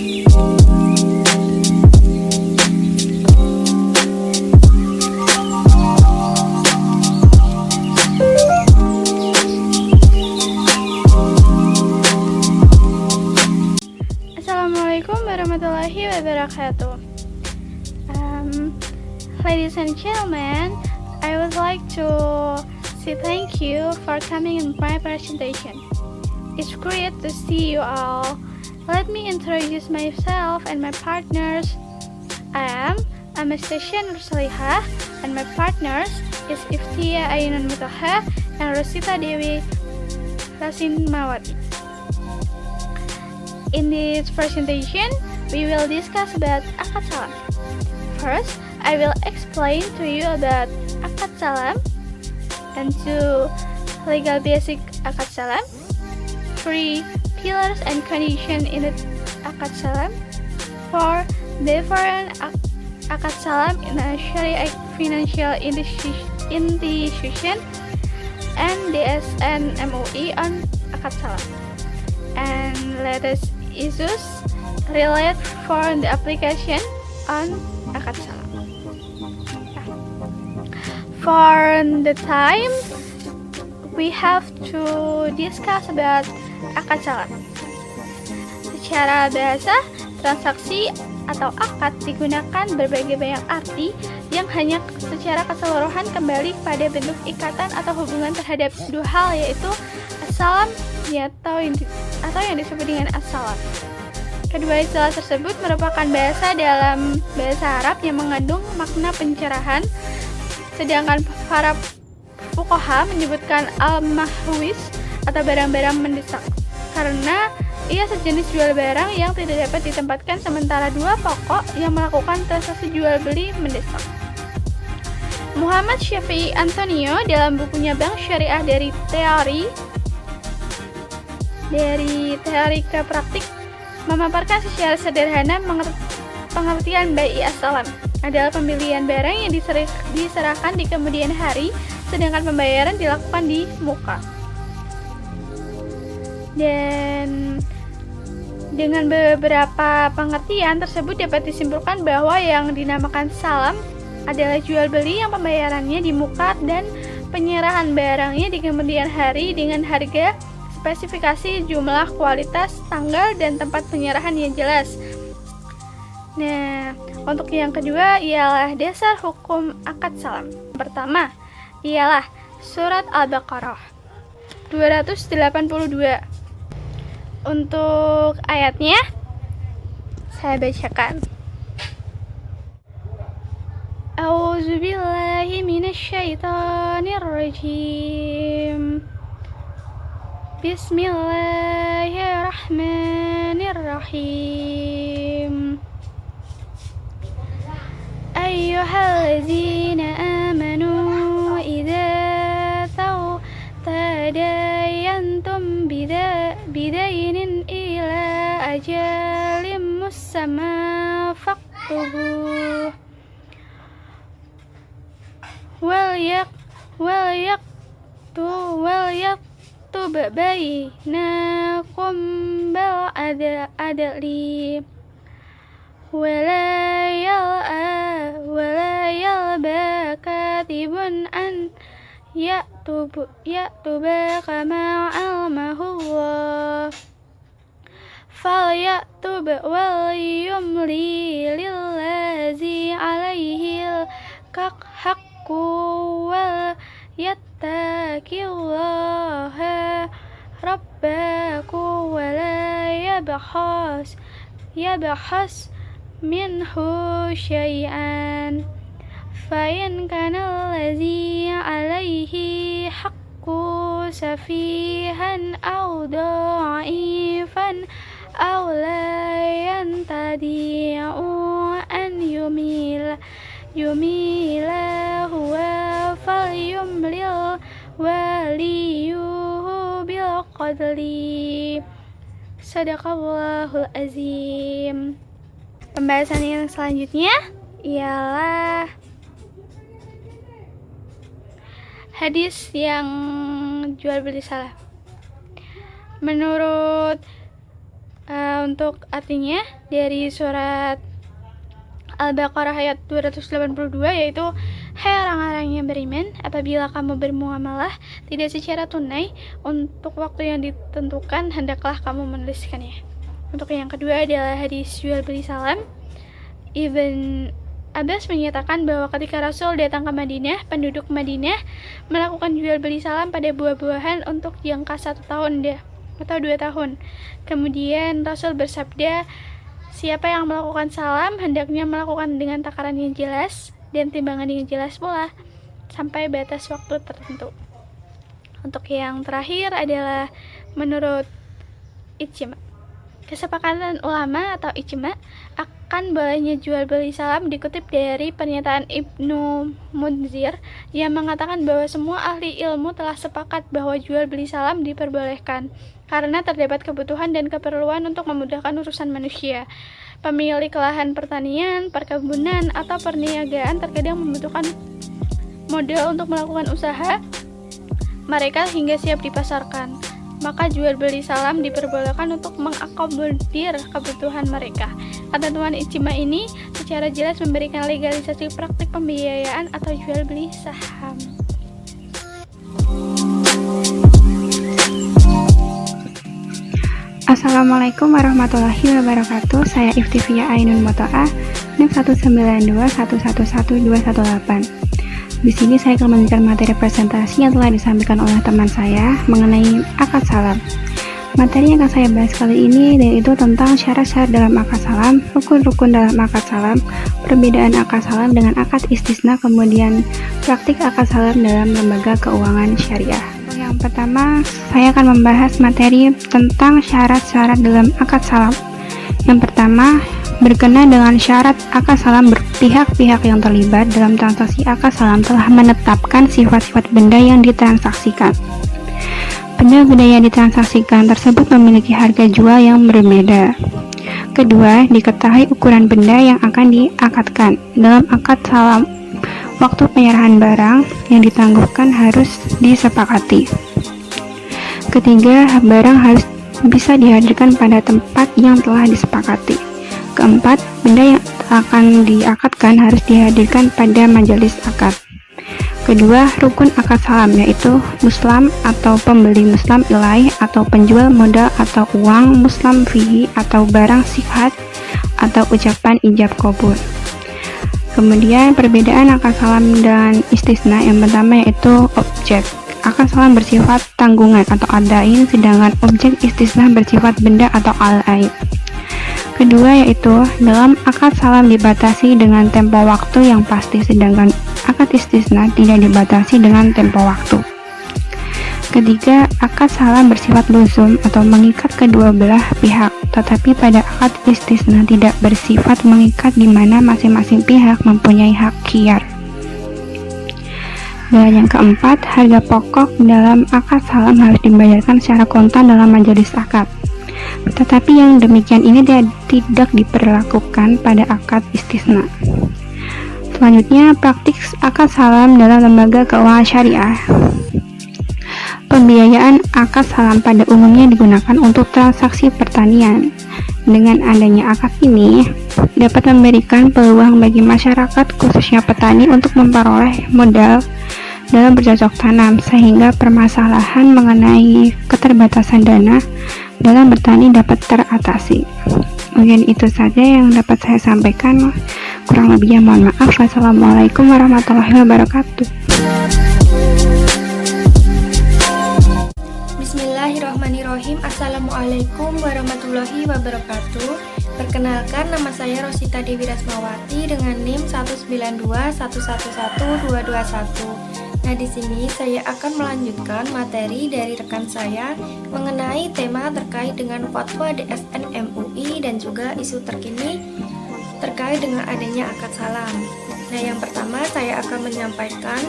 Assalamualaikum warahmatullahi wabarakatuh. Ladies and gentlemen, I would like to say thank you for coming in my presentation. It's great to see you all. Let me introduce myself and my partners. I am Anastasia Nursalihah, and my partners is Iftia Ainun Mutaha and Rosita Dewi Rasinmawati. In this presentation, we will discuss about akad salam. First, I will explain to you about akad salam and 2 legal basic akad salam, 3 pillars and conditions in the akad salam, 4 different akad salam in a Sharia financial institution, and DSN MUI on akad salam, and latest issues relate for the application on akad salam. For the time, we have to discuss about akad salam. Secara bahasa, transaksi atau akad digunakan berbagai banyak arti yang hanya secara keseluruhan kembali pada bentuk ikatan atau hubungan terhadap dua hal, yaitu as-salam atau yang disebut dengan as-salam. Kedua istilah tersebut merupakan bahasa dalam bahasa Arab yang mengandung makna pencerahan, sedangkan para fuqaha menyebutkan al-mahwis atau barang-barang mendesak karena ia sejenis jual barang yang tidak dapat ditempatkan, sementara dua pokok yang melakukan transaksi jual beli mendesak. Muhammad Syafi'i Antonio dalam bukunya Bank Syariah dari teori ke praktik memaparkan secara sederhana pengertian bai as-salam adalah pembelian barang yang diserahkan di kemudian hari, sedangkan pembayaran dilakukan di muka. Dan dengan beberapa pengertian tersebut dapat disimpulkan bahwa yang dinamakan salam adalah jual beli yang pembayarannya di muka dan penyerahan barangnya di kemudian hari dengan harga, spesifikasi, jumlah, kualitas, tanggal, dan tempat penyerahan yang jelas. Nah, untuk yang kedua ialah dasar hukum akad salam. Pertama ialah surat Al-Baqarah 282. Untuk ayatnya saya bacakan. A'udzu billahi minasyaitonir rajim. Bismillahirrahmanirrahim. Ayyuhalladzina amanu idza tadayantum bidainin ila ajalim musamma faktubuh wal yaktub bainakum bil adli wala yalba katibun an ya'tuba kama almahullah falya'tub wal yumli lillazi alaihi haqqu wal yattaqillaha rabbaku wala yabhas minhu syai'an fa'in kana allazi alaihi haqqu safihan aw da'ifan aw la yantadi'u an yumila huwa falyumlil waliyuhu bil qadli. Sadaqallahul azim. Pembahasan yang selanjutnya ialah hadis yang jual beli salah. Menurut Untuk artinya dari surat Al-Baqarah ayat 282, yaitu, "Hai orang-orang yang beriman, apabila kamu bermuamalah tidak secara tunai untuk waktu yang ditentukan, hendaklah kamu menuliskannya." Untuk yang kedua adalah hadis jual beli salam. Ibn Abbas menyatakan bahwa ketika Rasul datang ke Madinah, penduduk Madinah melakukan jual beli salam pada buah-buahan untuk jangka 1 tahun atau 2 tahun. Kemudian Rasul bersabda, "Siapa yang melakukan salam hendaknya melakukan dengan takaran yang jelas dan timbangan yang jelas pula sampai batas waktu tertentu." Untuk yang terakhir adalah menurut ijma. Kesepakatan ulama atau ijma akan bolehnya jual beli salam dikutip dari pernyataan Ibnu Munzir yang mengatakan bahwa semua ahli ilmu telah sepakat bahwa jual beli salam diperbolehkan karena terdapat kebutuhan dan keperluan untuk memudahkan urusan manusia. Pemilik lahan pertanian, perkebunan, atau perniagaan terkadang membutuhkan modal untuk melakukan usaha mereka hingga siap dipasarkan. Maka jual beli salam diperbolehkan untuk mengakomodir kebutuhan mereka. Ketentuan ijma ini secara jelas memberikan legalisasi praktik pembiayaan atau jual beli saham. Assalamualaikum warahmatullahi wabarakatuh. Saya Iftifia Ainun Motoa, NIM 192111218. Di sini saya akan memberikan materi presentasi yang telah disampaikan oleh teman saya mengenai akad salam. Materi yang akan saya bahas kali ini yaitu tentang syarat-syarat dalam akad salam, rukun-rukun dalam akad salam, perbedaan akad salam dengan akad istisna, kemudian praktik akad salam dalam lembaga keuangan syariah. Yang pertama, saya akan membahas materi tentang syarat-syarat dalam akad salam. Yang pertama, berkenaan dengan syarat akad salam, pihak-pihak yang terlibat dalam transaksi akad salam telah menetapkan sifat-sifat benda yang ditransaksikan. Benda-benda yang ditransaksikan tersebut memiliki harga jual yang berbeda. Kedua, diketahui ukuran benda yang akan diakadkan. Dalam akad salam, waktu penyerahan barang yang ditangguhkan harus disepakati. Ketiga, barang harus bisa dihadirkan pada tempat yang telah disepakati. Keempat, benda yang akan diakadkan harus dihadirkan pada majelis akad. Kedua, rukun akad salam yaitu muslam atau pembeli muslam ilaih atau penjual modal atau uang muslam fihi atau barang sifat atau ucapan ijab qabul. Kemudian perbedaan akad salam dan istisna, yang pertama yaitu objek. Akad salam bersifat tanggungan atau adain, sedangkan objek istisna bersifat benda atau al-ain. Kedua yaitu dalam akad salam dibatasi dengan tempo waktu yang pasti, sedangkan akad istisna tidak dibatasi dengan tempo waktu. Ketiga, akad salam bersifat luzum atau mengikat kedua belah pihak, tetapi pada akad istisna tidak bersifat mengikat di mana masing-masing pihak mempunyai hak khiyar. Dan yang keempat, harga pokok dalam akad salam harus dibayarkan secara kontan dalam majelis akad. Tetapi yang demikian ini tidak diperlakukan pada akad istisna. Selanjutnya, praktik akad salam dalam lembaga keuangan syariah. Pembiayaan akad salam pada umumnya digunakan untuk transaksi pertanian. Dengan adanya akad ini dapat memberikan peluang bagi masyarakat, khususnya petani, untuk memperoleh modal dalam bercocok tanam, sehingga permasalahan mengenai keterbatasan dana dalam bertani dapat teratasi. Mungkin itu saja yang dapat saya sampaikan. Kurang lebihnya mohon maaf. Wassalamualaikum warahmatullahi wabarakatuh. Bismillahirrahmanirrahim. Assalamualaikum warahmatullahi wabarakatuh. Perkenalkan, nama saya Rosita Dewi Rasmawati dengan NIM 192111221. Nah, di sini saya akan melanjutkan materi dari rekan saya mengenai tema terkait dengan fatwa DSN MUI dan juga isu terkini terkait dengan adanya akad salam. Nah, yang pertama saya akan menyampaikan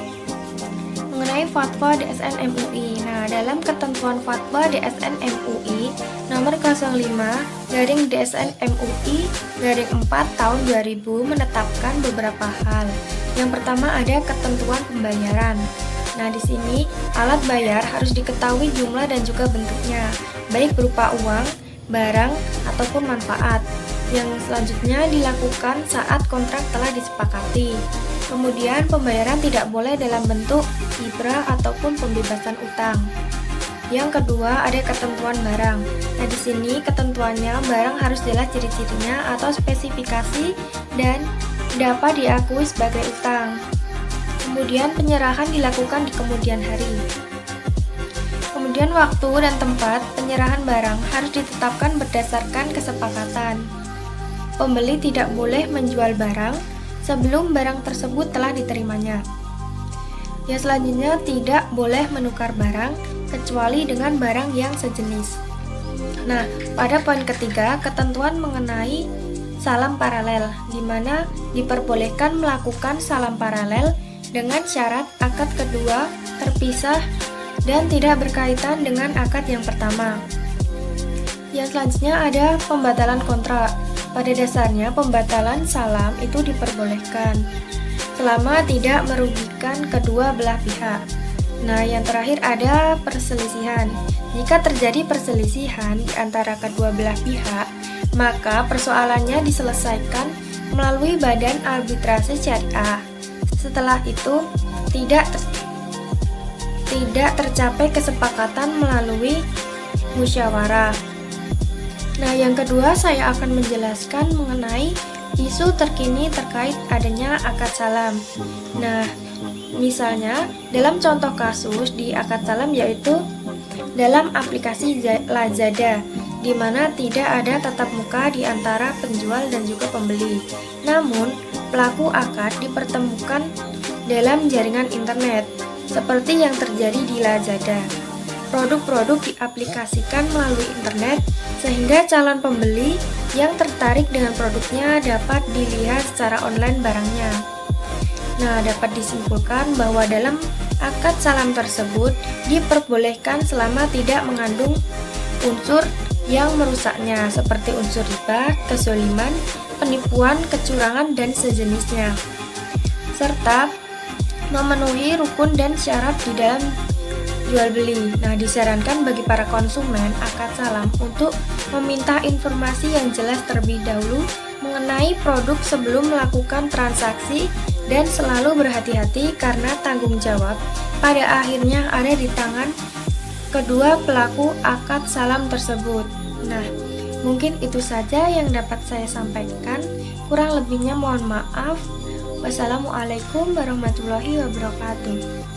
mengenai fatwa DSN MUI. Nah, dalam ketentuan fatwa DSN MUI nomor 05/DSN MUI 4 tahun 2000 menetapkan beberapa hal. Yang pertama ada ketentuan pembayaran. Nah, di sini alat bayar harus diketahui jumlah dan juga bentuknya, baik berupa uang, barang, ataupun manfaat. Yang selanjutnya dilakukan saat kontrak telah disepakati. Kemudian pembayaran tidak boleh dalam bentuk ibrah ataupun pembebasan utang. Yang kedua ada ketentuan barang. Nah, di sini ketentuannya barang harus jelas ciri-cirinya atau spesifikasi dan dapat diakui sebagai utang. Kemudian penyerahan dilakukan di kemudian hari. Kemudian waktu dan tempat penyerahan barang harus ditetapkan berdasarkan kesepakatan. Pembeli tidak boleh menjual barang sebelum barang tersebut telah diterimanya. Yang selanjutnya tidak boleh menukar barang kecuali dengan barang yang sejenis. Nah, pada poin ketiga, ketentuan mengenai salam paralel, di mana diperbolehkan melakukan salam paralel dengan syarat akad kedua terpisah dan tidak berkaitan dengan akad yang pertama. Yang selanjutnya ada pembatalan kontrak. Pada dasarnya pembatalan salam itu diperbolehkan selama tidak merugikan kedua belah pihak. Nah, yang terakhir ada perselisihan. Jika terjadi perselisihan di antara kedua belah pihak, maka persoalannya diselesaikan melalui badan arbitrase syariah. Setelah itu tidak tercapai kesepakatan melalui musyawarah. Nah, yang kedua saya akan menjelaskan mengenai isu terkini terkait adanya akad salam. Nah, misalnya dalam contoh kasus di akad salam yaitu dalam aplikasi Lazada, di mana tidak ada tatap muka di antara penjual dan juga pembeli. Namun, pelaku akad dipertemukan dalam jaringan internet, seperti yang terjadi di Lazada. Produk-produk diaplikasikan melalui internet sehingga calon pembeli yang tertarik dengan produknya dapat dilihat secara online barangnya. Nah, dapat disimpulkan bahwa dalam akad salam tersebut diperbolehkan selama tidak mengandung unsur yang merusaknya seperti unsur riba, kezaliman, penipuan, kecurangan, dan sejenisnya, serta memenuhi rukun dan syarat di dalam jual beli. Nah, disarankan bagi para konsumen akad salam untuk meminta informasi yang jelas terlebih dahulu mengenai produk sebelum melakukan transaksi dan selalu berhati-hati karena tanggung jawab pada akhirnya ada di tangan kedua pelaku akad salam tersebut. Nah, mungkin itu saja yang dapat saya sampaikan. Kurang lebihnya mohon maaf. Wassalamualaikum warahmatullahi wabarakatuh.